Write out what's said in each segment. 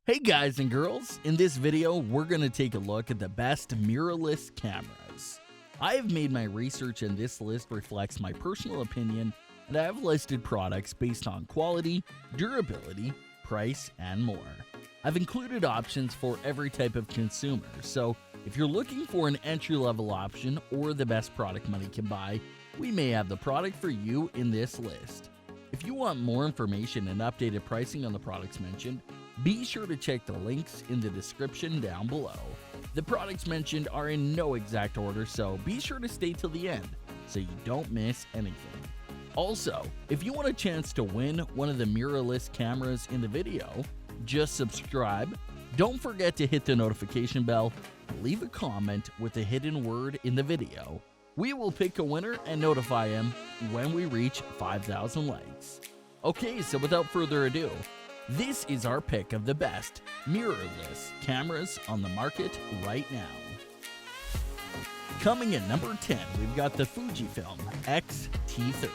Hey guys and girls, in this video we're going to take a look at the best mirrorless cameras. I have made my research and this list reflects my personal opinion, and I have listed products based on quality, durability, price, and more. I've included options for every type of consumer, so if you're looking for an entry-level option or the best product money can buy, we may have the product for you in this list. If you want more information and updated pricing on the products mentioned, be sure to check the links in the description down below. The products mentioned are in no exact order, so be sure to stay till the end so you don't miss anything. Also, if you want a chance to win one of the mirrorless cameras in the video, just subscribe, don't forget to hit the notification bell, leave a comment with the hidden word in the video. We will pick a winner and notify him when we reach 5,000 likes. Okay, so without further ado, this is our pick of the best mirrorless cameras on the market right now. Coming in number 10, we've got the Fujifilm X-T30.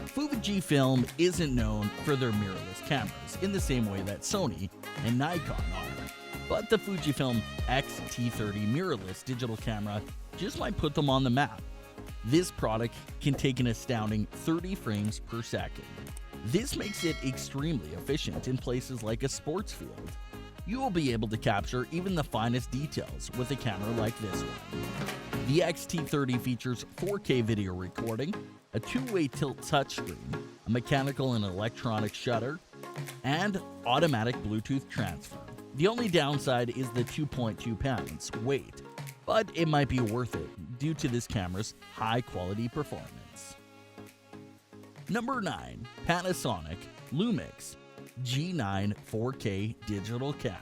Fujifilm isn't known for their mirrorless cameras in the same way that Sony and Nikon are, but the Fujifilm X-T30 mirrorless digital camera just might put them on the map. This product can take an astounding 30 frames per second. This makes it extremely efficient in places like a sports field. You will be able to capture even the finest details with a camera like this one. The X-T30 features 4K video recording, a two-way tilt touchscreen, a mechanical and electronic shutter, and automatic Bluetooth transfer. The only downside is the 2.2 pounds weight, but it might be worth it due to this camera's high-quality performance. Number 9. Panasonic Lumix G9 4K Digital Camera.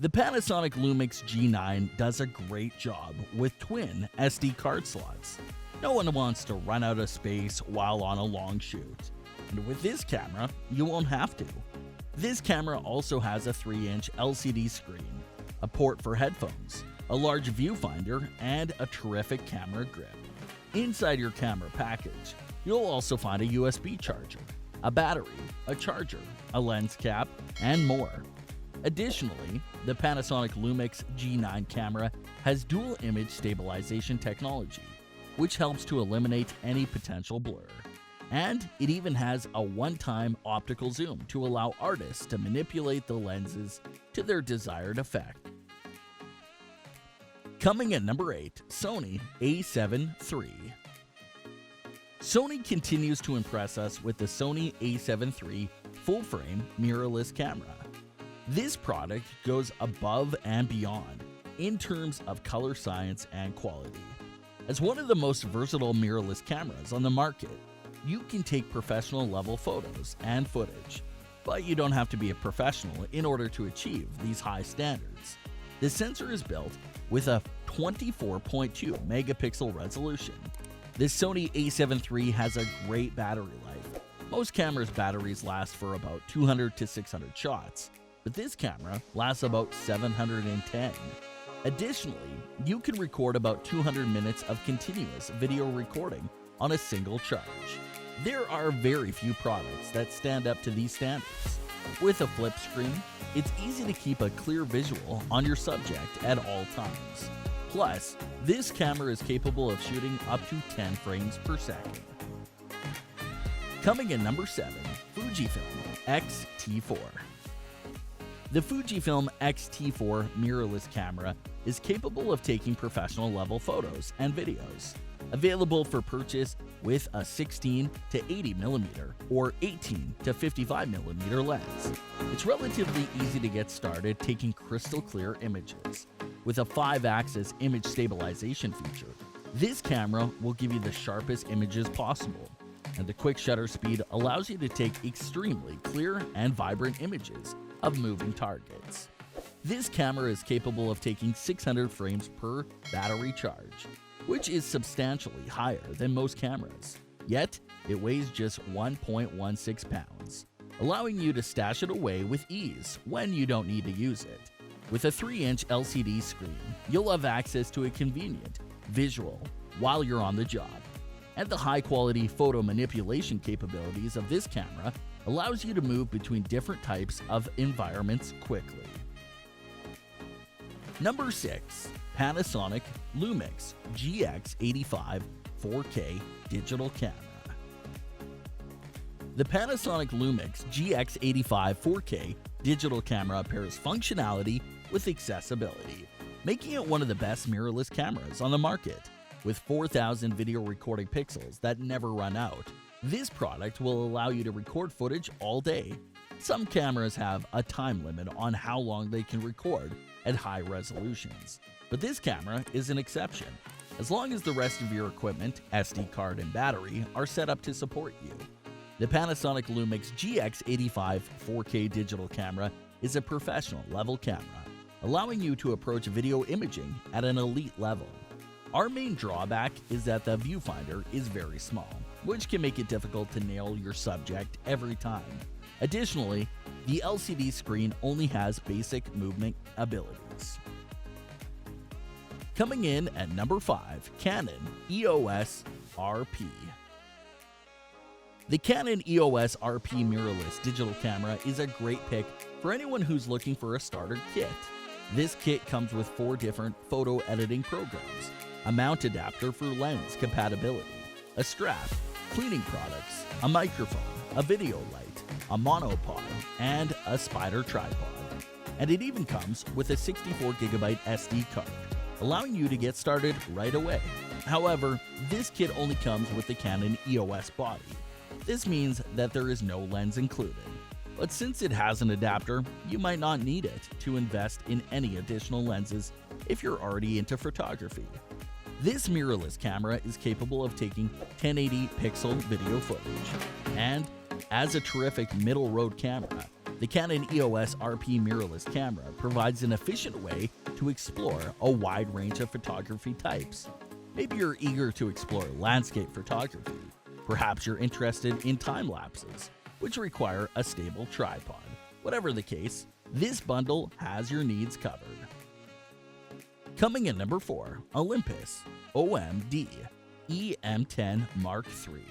The Panasonic Lumix G9 does a great job with twin SD card slots. No one wants to run out of space while on a long shoot, and with this camera, you won't have to. This camera also has a 3-inch LCD screen, a port for headphones, a large viewfinder, and a terrific camera grip. Inside your camera package, you'll also find a USB charger, a battery, a charger, a lens cap, and more. Additionally, the Panasonic Lumix G9 camera has dual image stabilization technology, which helps to eliminate any potential blur. And it even has a one-time optical zoom to allow artists to manipulate the lenses to their desired effect. Coming at number 8, Sony a7 III. Sony continues to impress us with the Sony a7 III full-frame mirrorless camera. This product goes above and beyond in terms of color science and quality. As one of the most versatile mirrorless cameras on the market, you can take professional level photos and footage, but you don't have to be a professional in order to achieve these high standards. The sensor is built with a 24.2 megapixel resolution. This Sony a7 III has a great battery life. Most cameras' batteries last for about 200 to 600 shots, but this camera lasts about 710. Additionally, you can record about 200 minutes of continuous video recording on a single charge. There are very few products that stand up to these standards. With a flip screen, it's easy to keep a clear visual on your subject at all times. Plus, this camera is capable of shooting up to 10 frames per second. Coming in number 7, Fujifilm X-T4. The Fujifilm X-T4 mirrorless camera is capable of taking professional level photos and videos. Available for purchase with a 16 to 80mm or 18 to 55mm lens. It's relatively easy to get started taking crystal clear images. With a 5-axis image stabilization feature, this camera will give you the sharpest images possible, and the quick shutter speed allows you to take extremely clear and vibrant images of moving targets. This camera is capable of taking 600 frames per battery charge, which is substantially higher than most cameras. Yet, it weighs just 1.16 pounds, allowing you to stash it away with ease when you don't need to use it. With a 3-inch LCD screen, you'll have access to a convenient visual while you're on the job. And the high-quality photo manipulation capabilities of this camera allows you to move between different types of environments quickly. Number 6. Panasonic Lumix GX85 4K Digital Camera. The Panasonic Lumix GX85 4K digital camera pairs functionality with accessibility, making it one of the best mirrorless cameras on the market. With 4,000 video recording pixels that never run out, this product will allow you to record footage all day. Some cameras have a time limit on how long they can record at high resolutions, but this camera is an exception, as long as the rest of your equipment, SD card and battery, are set up to support you. The Panasonic Lumix GX85 4K digital camera is a professional level camera, allowing you to approach video imaging at an elite level. Our main drawback is that the viewfinder is very small, which can make it difficult to nail your subject every time. Additionally, the LCD screen only has basic movement abilities. Coming in at number 5, Canon EOS RP. The Canon EOS RP mirrorless digital camera is a great pick for anyone who's looking for a starter kit. This kit comes with 4 different photo editing programs, a mount adapter for lens compatibility, a strap, cleaning products, a microphone, a video light, a monopod, and a spider tripod. And it even comes with a 64GB SD card, allowing you to get started right away. However, this kit only comes with the Canon EOS body. This means that there is no lens included. But since it has an adapter, you might not need it to invest in any additional lenses if you're already into photography. This mirrorless camera is capable of taking 1080 pixel video footage. And as a terrific middle road camera, the Canon EOS RP mirrorless camera provides an efficient way to explore a wide range of photography types. Maybe you're eager to explore landscape photography. Perhaps you're interested in time lapses, which require a stable tripod. Whatever the case, this bundle has your needs covered. Coming in number 4, Olympus OMD EM10 Mark III.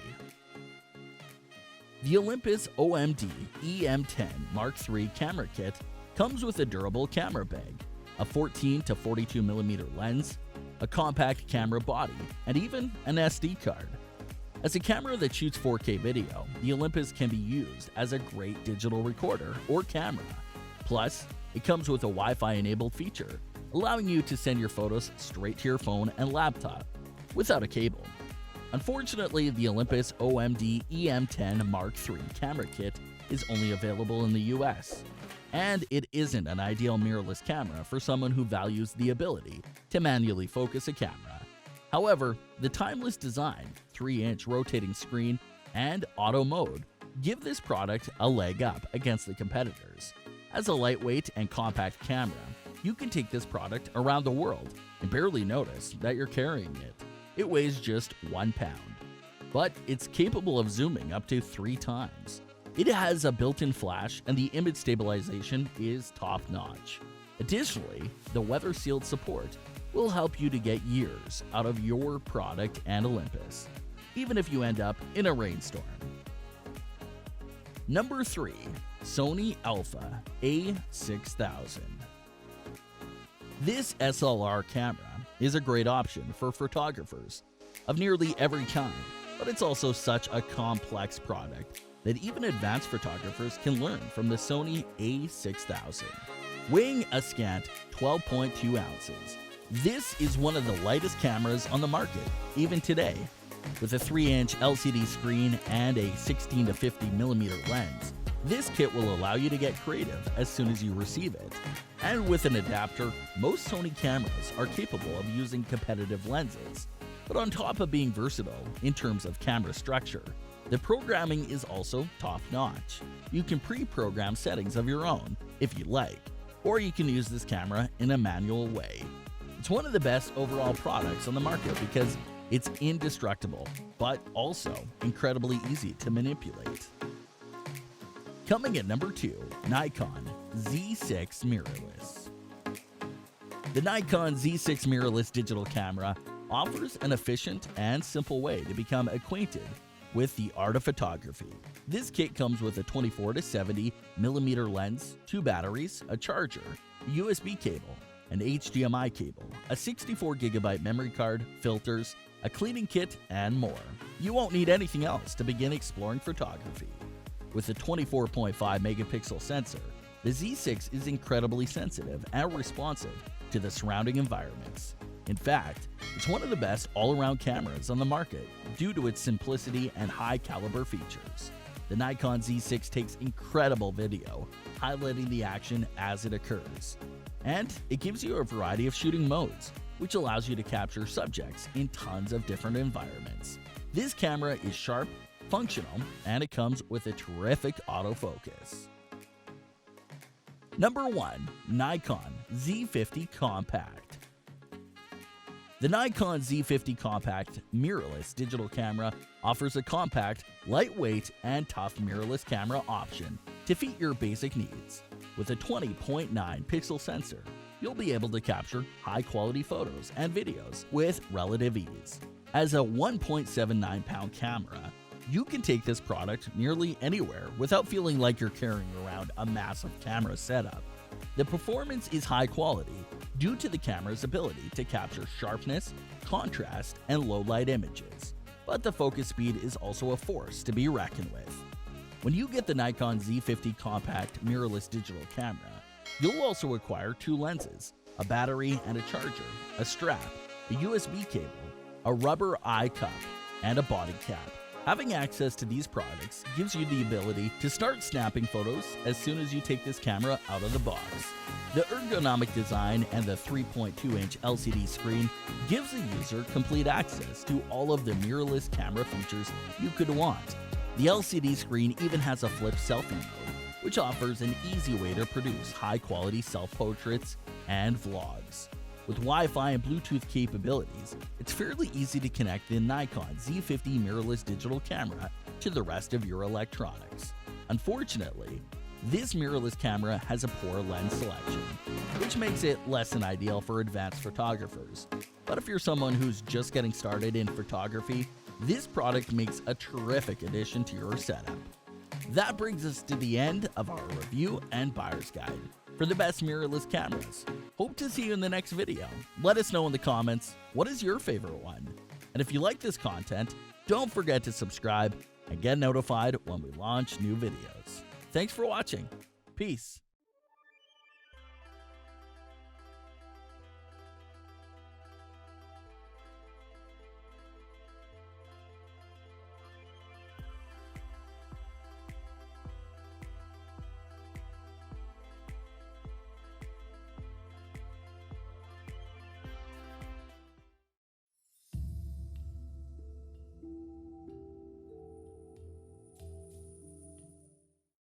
The Olympus OMD EM10 Mark III camera kit comes with a durable camera bag, a 14 to 42mm lens, a compact camera body, and even an SD card. As a camera that shoots 4K video, the Olympus can be used as a great digital recorder or camera. Plus, it comes with a Wi-Fi enabled feature, allowing you to send your photos straight to your phone and laptop without a cable. Unfortunately, the Olympus OMD EM10 Mark III camera kit is only available in the US, and it isn't an ideal mirrorless camera for someone who values the ability to manually focus a camera. However, the timeless design, 3-inch rotating screen, and auto mode give this product a leg up against the competitors. As a lightweight and compact camera, you can take this product around the world and barely notice that you're carrying it. It weighs just 1 pound, but it's capable of zooming up to 3 times. It has a built-in flash and the image stabilization is top-notch. Additionally, the weather-sealed support will help you to get years out of your product and Olympus, even if you end up in a rainstorm. Number 3, Sony Alpha A6000. This SLR camera is a great option for photographers of nearly every kind, but it's also such a complex product that even advanced photographers can learn from the Sony A6000. Weighing a scant 12.2 ounces, this is one of the lightest cameras on the market, even today. With a 3-inch LCD screen and a 16 to 50mm lens, this kit will allow you to get creative as soon as you receive it. And with an adapter, most Sony cameras are capable of using competitive lenses. But on top of being versatile in terms of camera structure, the programming is also top-notch. You can pre-program settings of your own if you like, or you can use this camera in a manual way. It's one of the best overall products on the market because it's indestructible, but also incredibly easy to manipulate. Coming at number 2, Nikon Z6 Mirrorless. The Nikon Z6 Mirrorless digital camera offers an efficient and simple way to become acquainted with the art of photography. This kit comes with a 24 to 70 millimeter lens, 2 batteries, a charger, a USB cable, an HDMI cable, a 64GB memory card, filters, a cleaning kit, and more. You won't need anything else to begin exploring photography. With a 24.5 megapixel sensor, the Z6 is incredibly sensitive and responsive to the surrounding environments. In fact, it's one of the best all-around cameras on the market due to its simplicity and high-caliber features. The Nikon Z6 takes incredible video, highlighting the action as it occurs. And it gives you a variety of shooting modes, which allows you to capture subjects in tons of different environments. This camera is sharp, functional, and it comes with a terrific autofocus. Number 1. Nikon Z50 Compact. The Nikon Z50 Compact mirrorless digital camera offers a compact, lightweight, and tough mirrorless camera option to fit your basic needs. With a 20.9 pixel sensor, you'll be able to capture high-quality photos and videos with relative ease. As a 1.79-pound camera, you can take this product nearly anywhere without feeling like you're carrying around a massive camera setup. The performance is high quality due to the camera's ability to capture sharpness, contrast, and low-light images, but the focus speed is also a force to be reckoned with. When you get the Nikon Z50 Compact mirrorless digital camera, you'll also acquire 2 lenses, a battery and a charger, a strap, a USB cable, a rubber eye cup, and a body cap. Having access to these products gives you the ability to start snapping photos as soon as you take this camera out of the box. The ergonomic design and the 3.2-inch LCD screen gives the user complete access to all of the mirrorless camera features you could want. The LCD screen even has a flip selfie mode, which offers an easy way to produce high-quality self-portraits and vlogs. With Wi-Fi and Bluetooth capabilities, it's fairly easy to connect the Nikon Z50 mirrorless digital camera to the rest of your electronics. Unfortunately, this mirrorless camera has a poor lens selection, which makes it less than ideal for advanced photographers. But if you're someone who's just getting started in photography, this product makes a terrific addition to your setup. That brings us to the end of our review and buyer's guide for the best mirrorless cameras. Hope to see you in the next video. Let us know in the comments, what is your favorite one? And if you like this content, don't forget to subscribe and get notified when we launch new videos. Thanks for watching. Peace.